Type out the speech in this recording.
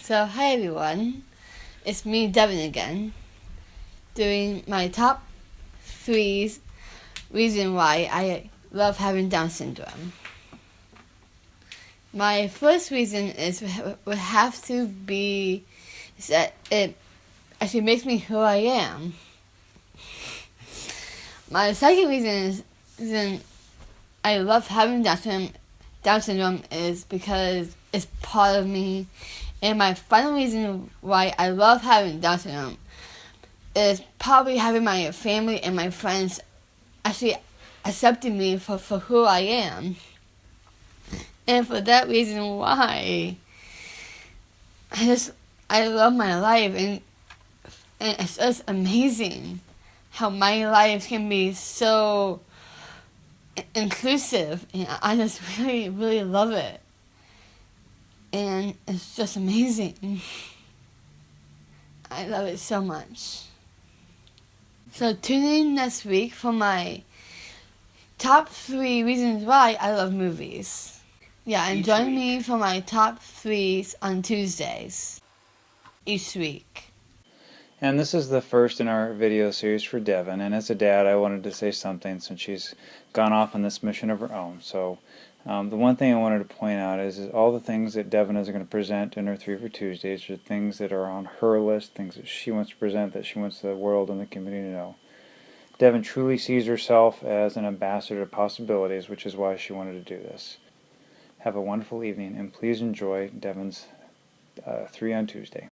So, hi everyone, it's me, Devin, again, doing my top 3 reasons why I love having Down syndrome. My first reason would have to be that it actually makes me who I am. My second reason I love having Down syndrome is because it's part of me. And my final reason why I love having Down syndrome is probably having my family and my friends actually accepting me for who I am. And for that reason why I love my life, and it's just amazing how my life can be so inclusive, and I just really, really love it. And it's just amazing. I love it so much. So tune in next week for my top 3 reasons why I love movies. Yeah, and join me for my top 3s on Tuesdays each week. And this is the first in our video series for Devin, and as a dad I wanted to say something since she's gone off on this mission of her own. So the one thing I wanted to point out is all the things that Devin is going to present in her 3 for Tuesdays are things that are on her list, things that she wants to present, that she wants the world and the community to know. Devin truly sees herself as an ambassador to possibilities, which is why she wanted to do this. Have a wonderful evening, and please enjoy Devin's 3 on Tuesday.